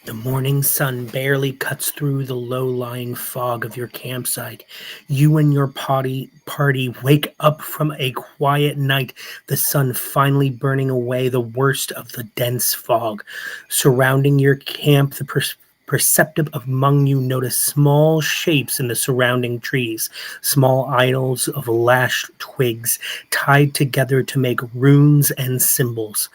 The morning sun barely cuts through the low-lying fog of your campsite. You and your party wake up from a quiet night, the sun finally burning away the worst of the dense fog. Surrounding your camp, the perceptive among you notice small shapes in the surrounding trees, small idols of lashed twigs tied together to make runes and symbols.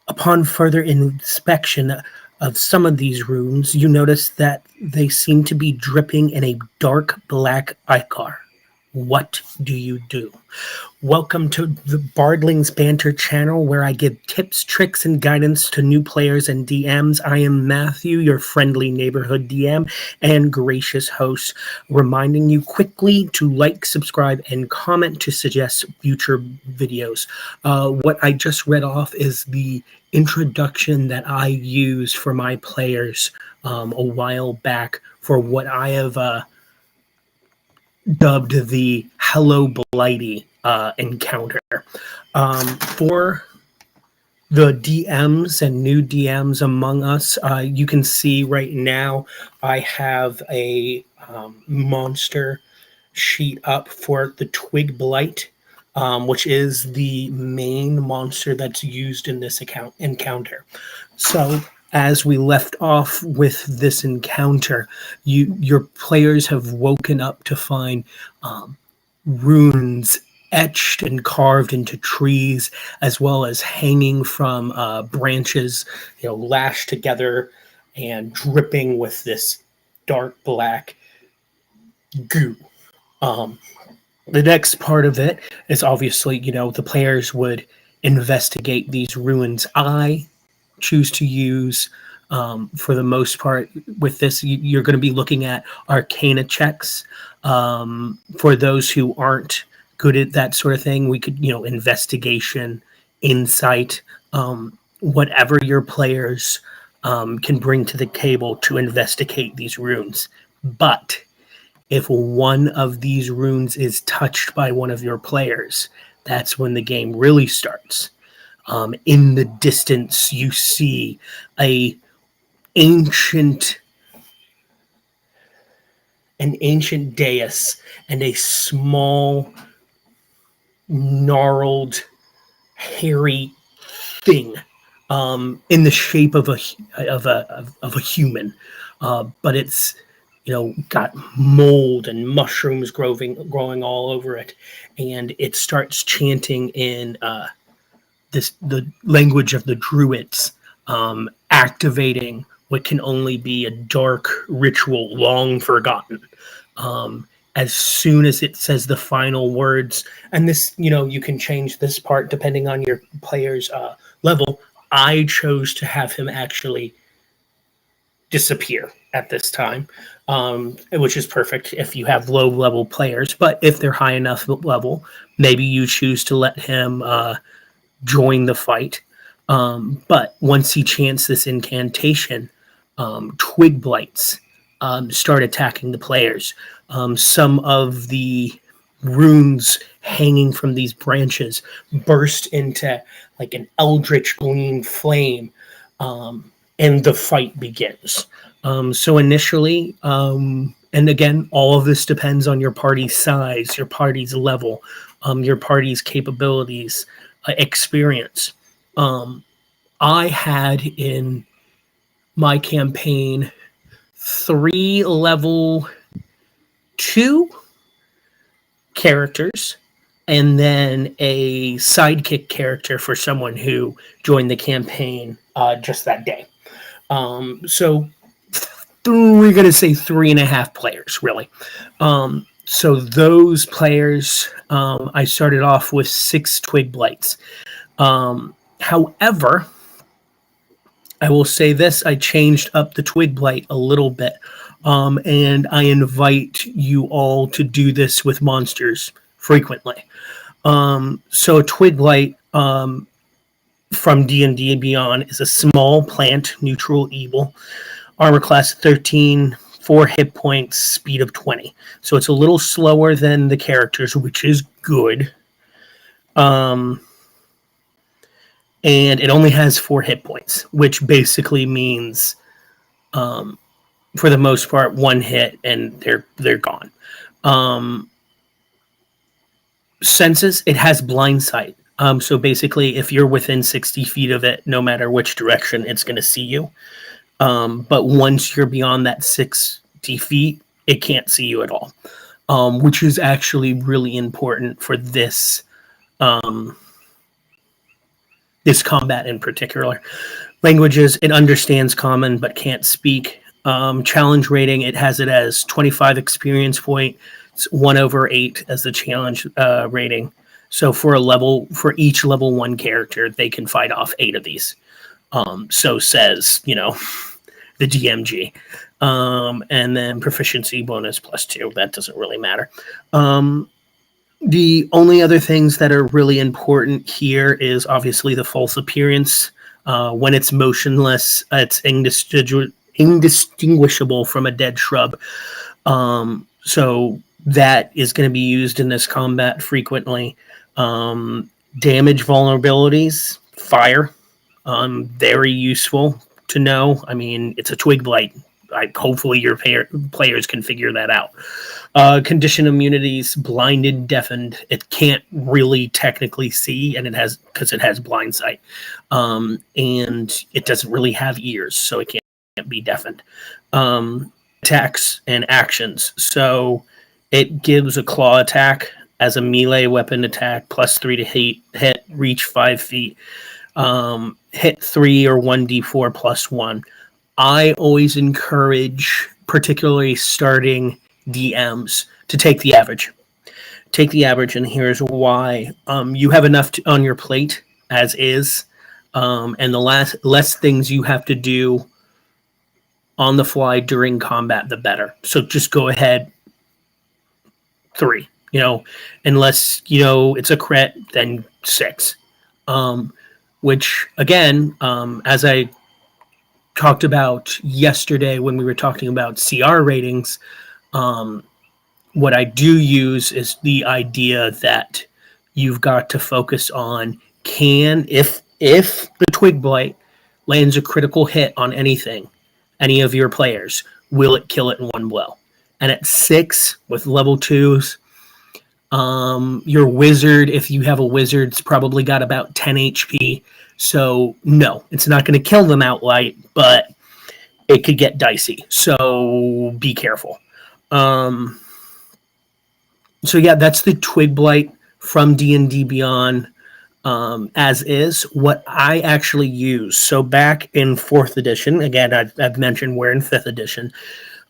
Upon further inspection of some of these runes, you notice that they seem to be dripping in a dark black ichor. What do you do? Welcome to the Bardling's Banter channel, where I give tips, tricks, and guidance to new players and DMs. I am Matthew, your friendly neighborhood DM and gracious host, reminding you quickly to like, subscribe, and comment to suggest future videos. What I just read off is the introduction that I used for my players a while back for what I have dubbed the Hello Blighty encounter. For the DMs and new DMs among us, you can see right now I have a monster sheet up for the Twig Blight, which is the main monster that's used in this encounter. So, as we left off with this encounter, your players have woken up to find runes etched and carved into trees, as well as hanging from branches, lashed together and dripping with this dark black goo. Um, the next part of it is obviously, the players would investigate these ruins. I choose to use, for the most part, with this, you're going to be looking at arcana checks. For those who aren't good at that sort of thing, we could, investigation, insight, whatever your players can bring to the table to investigate these runes. But if one of these runes is touched by one of your players, that's when the game really starts. In the distance, you see ancient an ancient dais and a small, gnarled, hairy thing in the shape of a human, but it's got mold and mushrooms growing all over it, and it starts chanting in the language of the druids, activating what can only be a dark ritual long forgotten. As soon as it says the final words, and this, you can change this part depending on your player's level. I chose to have him actually disappear at this time, which is perfect if you have low level players. But if they're high enough level, maybe you choose to let him join the fight. But once he chants this incantation, twig blights start attacking the players. Some of the runes hanging from these branches burst into like an eldritch green flame, and the fight begins. So initially, and again, all of this depends on your party's size, your party's level, your party's capabilities, experience. I had in my campaign 3 level 2 characters, and then a sidekick character for someone who joined the campaign just that day. So we're going to say 3.5 players, really. So those players, I started off with 6 twig blights. However, I will say this, I changed up the twig blight a little bit, and I invite you all to do this with monsters frequently. So a twig blight from D&D and Beyond is a small plant, neutral evil, armor class 13, 4 hit points, speed of 20. So it's a little slower than the characters, which is good. And it only has 4 hit points, which basically means For the most part, one hit and they're gone. Senses, it has blind sight. So basically, if you're within 60 feet of it, no matter which direction, it's going to see you. But once you're beyond that 60 feet, it can't see you at all, which is actually really important for this this combat in particular. Languages, it understands common but can't speak. Challenge rating, it has it as 25 experience point. It's 1/8 as the challenge rating. So for each level 1 character, they can fight off 8 of these. So says, the DMG. And then proficiency bonus +2. That doesn't really matter. The only other things that are really important here is obviously the false appearance. When it's motionless, it's indistinguishable from a dead shrub. So that is going to be used in this combat frequently. Damage vulnerabilities, fire, very useful to know. I mean, it's a twig blight. Hopefully your players can figure that out. Condition immunities, blinded, deafened. It can't really technically see, and because it has blind sight, and it doesn't really have ears, so it can't be deafened. Attacks and actions. So it gives a claw attack as a melee weapon attack, +3 to hit, reach 5 feet, hit 3 or 1d4 +1. I always encourage, particularly starting DMs, to take the average. Take the average, and here's why. You have enough on your plate as is, and the less things you have to do on the fly during combat, the better. So just go ahead, 3. Unless it's a crit, then 6. Which again, as I talked about yesterday when we were talking about CR ratings, what I do use is the idea that you've got to focus on if the twig blight lands a critical hit on any of your players, will it kill it in one blow? And at 6 with level 2s, your wizard, if you have a wizard's probably got about 10 HP. So no, it's not going to kill them outright, but it could get dicey. So be careful. So yeah, that's the twig blight from D&D Beyond as is. What I actually use. So back in 4th edition, again, I've mentioned we're in 5th edition.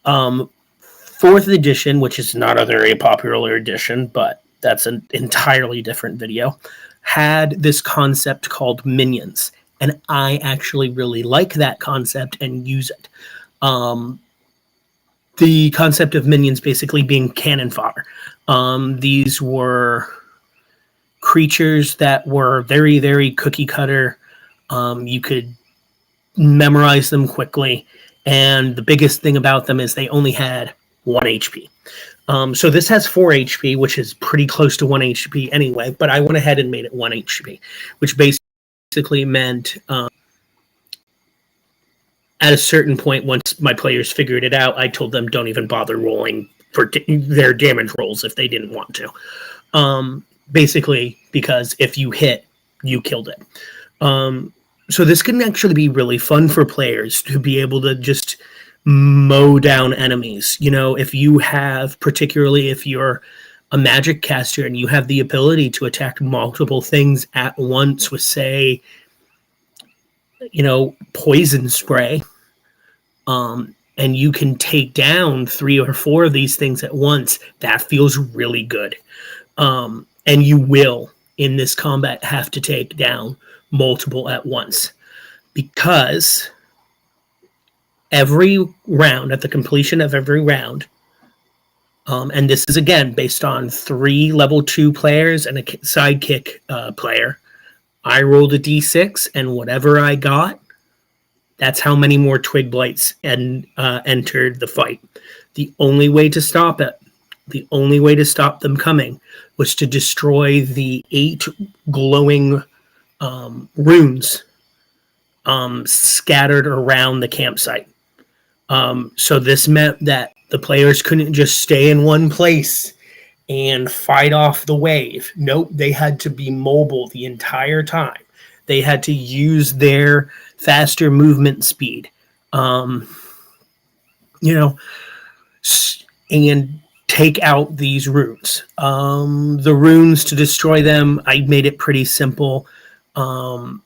4th edition, which is not a very popular edition, but that's an entirely different video, had this concept called minions. And I actually really like that concept and use it. The concept of minions basically being cannon fodder. These were creatures that were very, very cookie cutter. You could memorize them quickly. And the biggest thing about them is they only had 1 HP. So this has 4 HP, which is pretty close to 1 HP anyway, but I went ahead and made it 1 HP, which basically meant at a certain point, once my players figured it out, I told them don't even bother rolling for their damage rolls if they didn't want to. Basically, because if you hit, you killed it. So this can actually be really fun for players to be able to just mow down enemies. If you have, particularly if you're a magic caster and you have the ability to attack multiple things at once with, say, poison spray, and you can take down 3 or 4 of these things at once, that feels really good. And you will, in this combat, have to take down multiple at once, because every round, at the completion of every round, and this is again based on 3 level 2 players and a sidekick player, I rolled a d6, and whatever I got, that's how many more twig blights entered the fight. The only way to stop them coming, was to destroy the 8 glowing runes scattered around the campsite. So this meant that the players couldn't just stay in one place and fight off the wave. Nope, they had to be mobile the entire time. They had to use their faster movement speed. Um, you know, and take out these runes. The runes to destroy them, I made it pretty simple. A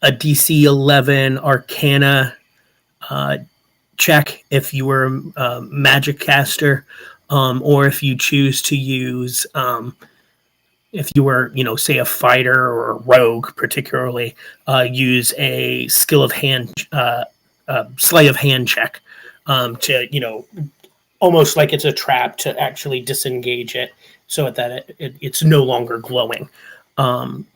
DC 11 Arcana uh, check if you were a magic caster, or if you choose to use, if you were, say a fighter or a rogue, particularly, use a skill of hand, sleight of hand check to, almost like it's a trap to actually disengage it so that it's no longer glowing. Um,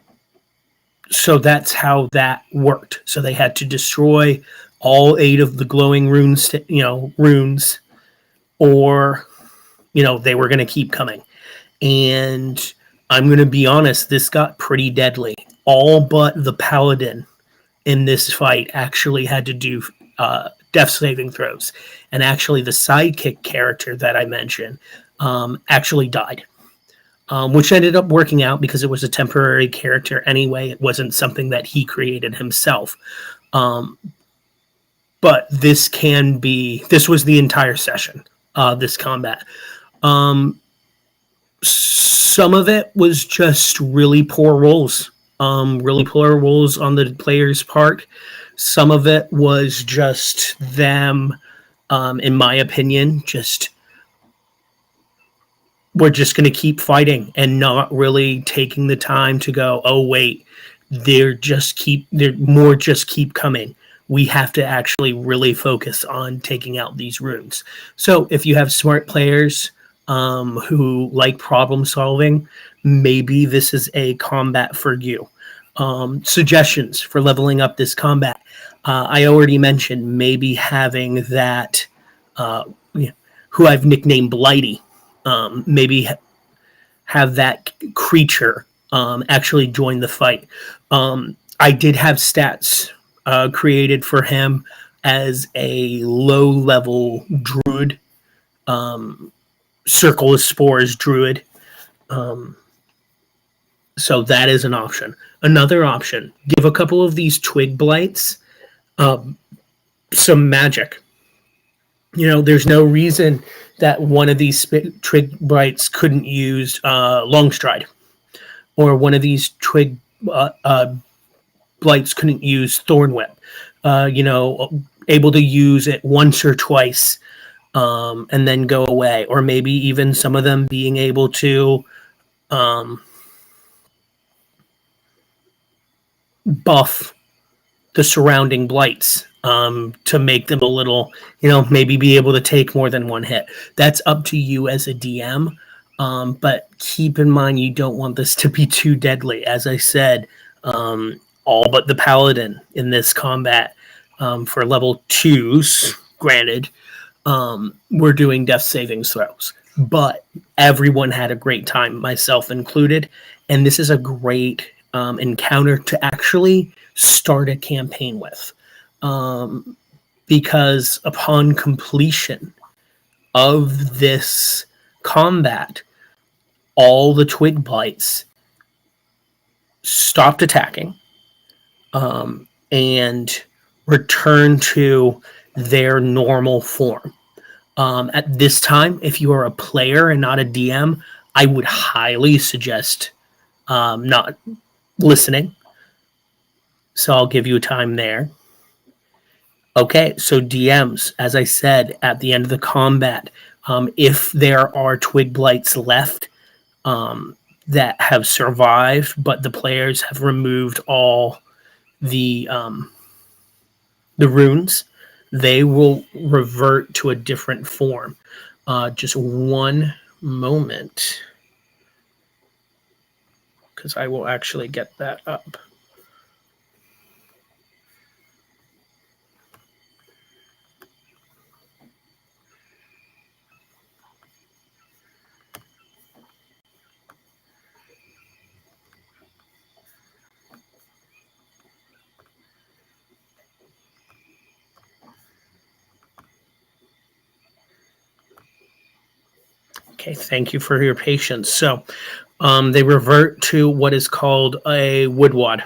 so that's how that worked. So they had to destroy all 8 of the glowing runes, or they were going to keep coming. And I'm going to be honest, this got pretty deadly. All but the paladin in this fight actually had to do death saving throws. And actually, the sidekick character that I mentioned actually died, which ended up working out because it was a temporary character anyway. It wasn't something that he created himself. Um, but this was the entire session, this combat. Some of it was just really poor rolls, really poor rolls on the player's part. Some of it was just them, in my opinion, we're just going to keep fighting and not really taking the time to go, oh wait, they're more just keep coming. We have to actually really focus on taking out these runes. So if you have smart players who like problem solving, maybe this is a combat for you. Suggestions for leveling up this combat. I already mentioned maybe having that, who I've nicknamed Blighty. Maybe have that creature actually join the fight. I did have stats created for him as a low level druid, circle of spores druid. So that is an option. Another option: give a couple of these twig blights some magic. There's no reason that one of these twig blights couldn't use long stride, or one of these twig blights couldn't use thorn whip. Able to use it once or twice, and then go away, or maybe even some of them being able to buff the surrounding blights, to make them a little, maybe be able to take more than one hit. That's up to you as a DM. But keep in mind, you don't want this to be too deadly. As I said, all but the paladin in this combat, for level 2s, granted, we're doing death saving throws. But everyone had a great time, myself included. And this is a great encounter to actually start a campaign with. Because upon completion of this combat, all the twig blights stopped attacking, and returned to their normal form. At this time, if you are a player and not a DM, I would highly suggest not listening. So I'll give you a time there. Okay, so DMs, as I said, at the end of the combat, if there are twig blights left that have survived, but the players have removed all the runes, they will revert to a different form. Just one moment, because I will actually get that up. Okay, thank you for your patience. So, they revert to what is called a woodwad,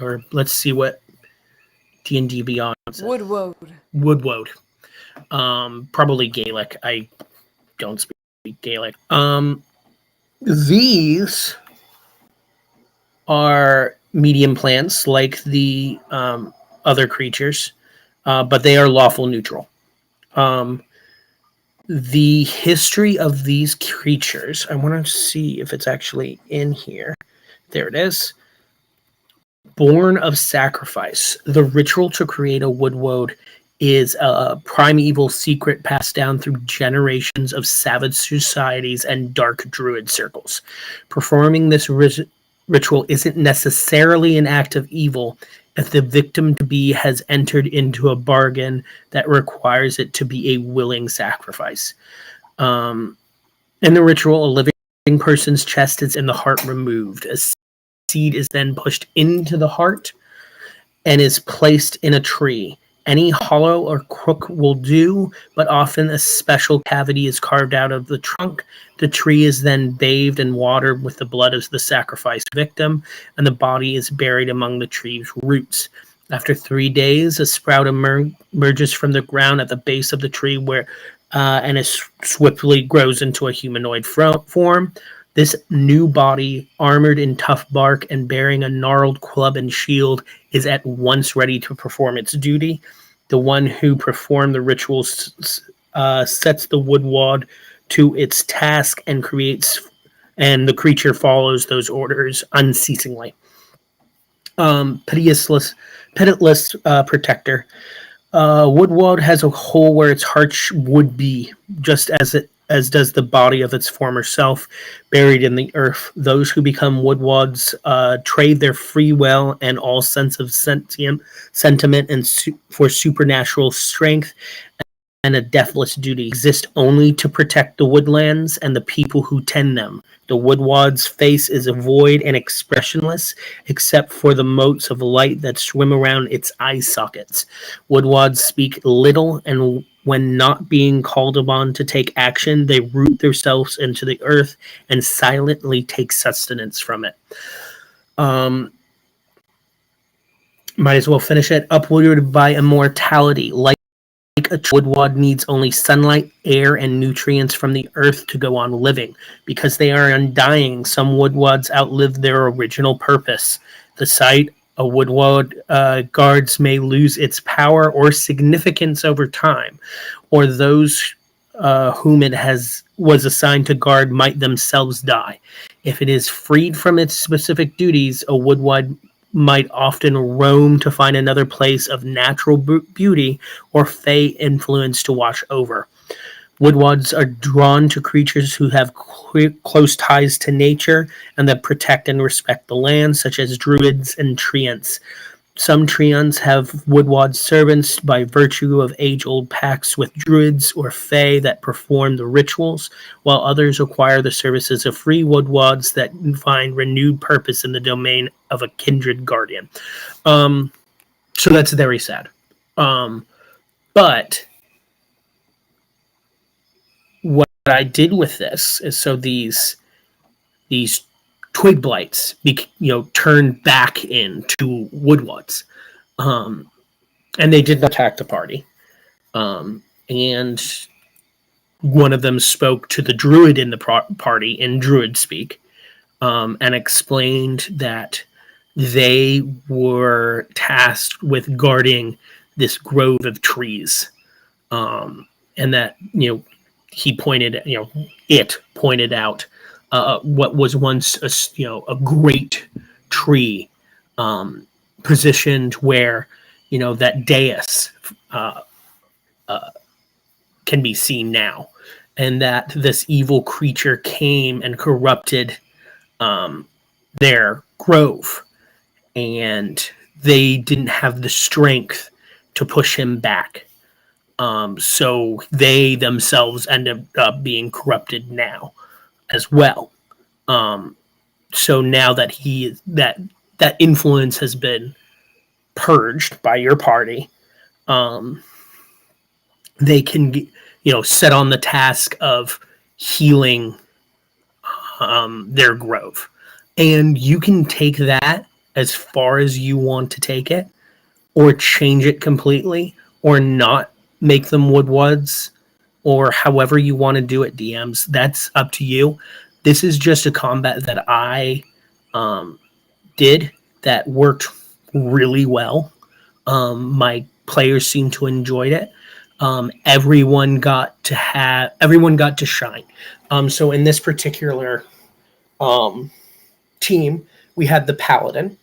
or let's see what D&D Beyond says. Woodwode. Woodwode. Probably Gaelic. I don't speak Gaelic. These are medium plants like the other creatures, but they are lawful neutral. Um, the history of these creatures, I want to see if it's actually in here. There it is. Born of sacrifice. The ritual to create a woodwode is a primeval secret passed down through generations of savage societies and dark druid circles. Performing this ritual isn't necessarily an act of evil if the victim to be has entered into a bargain that requires it to be a willing sacrifice. In the ritual, a living person's chest is and the heart removed. A seed is then pushed into the heart and is placed in a tree. Any hollow or crook will do, but often a special cavity is carved out of the trunk. The tree is then bathed in water with the blood of the sacrificed victim, and the body is buried among the tree's roots. After 3 days, a sprout emerges from the ground at the base of the tree and it swiftly grows into a humanoid form. This new body, armored in tough bark and bearing a gnarled club and shield, is at once ready to perform its duty. The one who performed the ritual sets the woodwad to its task and and the creature follows those orders unceasingly. Pitiless protector. Woodward has a hole where its heart would be, just as does the body of its former self, buried in the earth. Those who become woodwads trade their free will and all sense of sentiment for supernatural strength and a deathless duty. Exist only to protect the woodlands and the people who tend them. The woodwad's face is void and expressionless, except for the motes of light that swim around its eye sockets. Woodwads speak little, and when not being called upon to take action, they root themselves into the earth and silently take sustenance from it. Might as well finish it. Upwarded by immortality, like a woodwad needs only sunlight, air, and nutrients from the earth to go on living. Because they are undying, some woodwads outlive their original purpose. The sight a woodwad guards may lose its power or significance over time, or those whom it was assigned to guard might themselves die. If it is freed from its specific duties, a woodwad might often roam to find another place of natural beauty or fey influence to watch over. Woodwads are drawn to creatures who have close ties to nature and that protect and respect the land, such as druids and treants. Some treants have woodwad servants by virtue of age-old pacts with druids or fae that perform the rituals, while others require the services of free woodwads that find renewed purpose in the domain of a kindred guardian. So that's very sad. But what I did with this is so these twig blights, turned back into woodwads. And they did not attack the party. And one of them spoke to the druid in the party in druid speak, and explained that they were tasked with guarding this grove of trees, and that it pointed out what was once a great tree, positioned where that dais can be seen now, and that this evil creature came and corrupted their grove, and they didn't have the strength to push him back. So they themselves ended up being corrupted now as well. So now that that influence has been purged by your party, they can set on the task of healing their grove. And you can take that as far as you want to take it, or change it completely, or not make them woodwoods, or however you want to do it, DMs. That's up to you. This is just a combat that I did that worked really well. My players seemed to enjoy it. Everyone got to shine. So in this particular team, we had the paladin,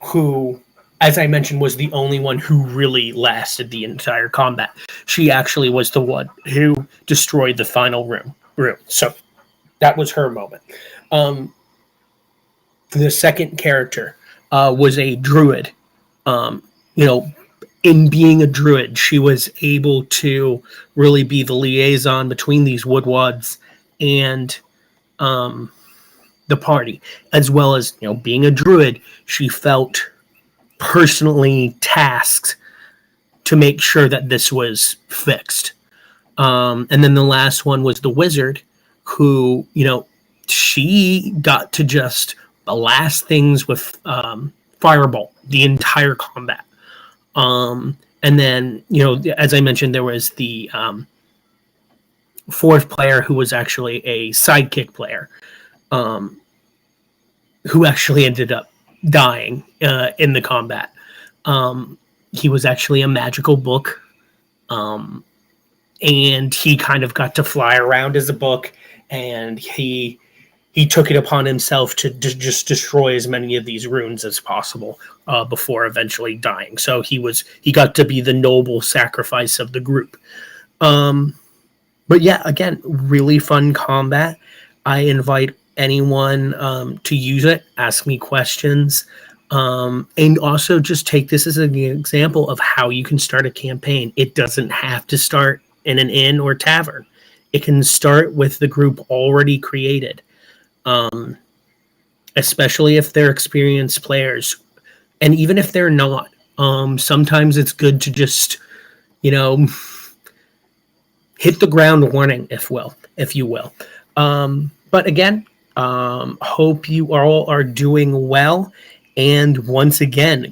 who, as I mentioned, was the only one who really lasted the entire combat. She actually was the one who destroyed the final room. So that was her moment. The second character was a druid. In being a druid, she was able to really be the liaison between these woodwoods and the party, as well as being a druid. She felt personally tasked to make sure that this was fixed. And then the last one was the wizard, who she got to just blast things with fireball the entire combat. And then, as I mentioned, there was the fourth player who was actually a sidekick player, who actually ended up dying in the combat. He was actually a magical book, and he kind of got to fly around as a book, and he took it upon himself to just destroy as many of these runes as possible before eventually dying. So he got to be the noble sacrifice of the group. But yeah, again, really fun combat. I invite anyone to use it, ask me questions, and also just take this as an example of how you can start a campaign. It doesn't have to start in an inn or tavern. It can start with the group already created. Especially if they're experienced players, and even if they're not, sometimes it's good to just hit the ground running, if you will. But again, hope you all are doing well, and once again,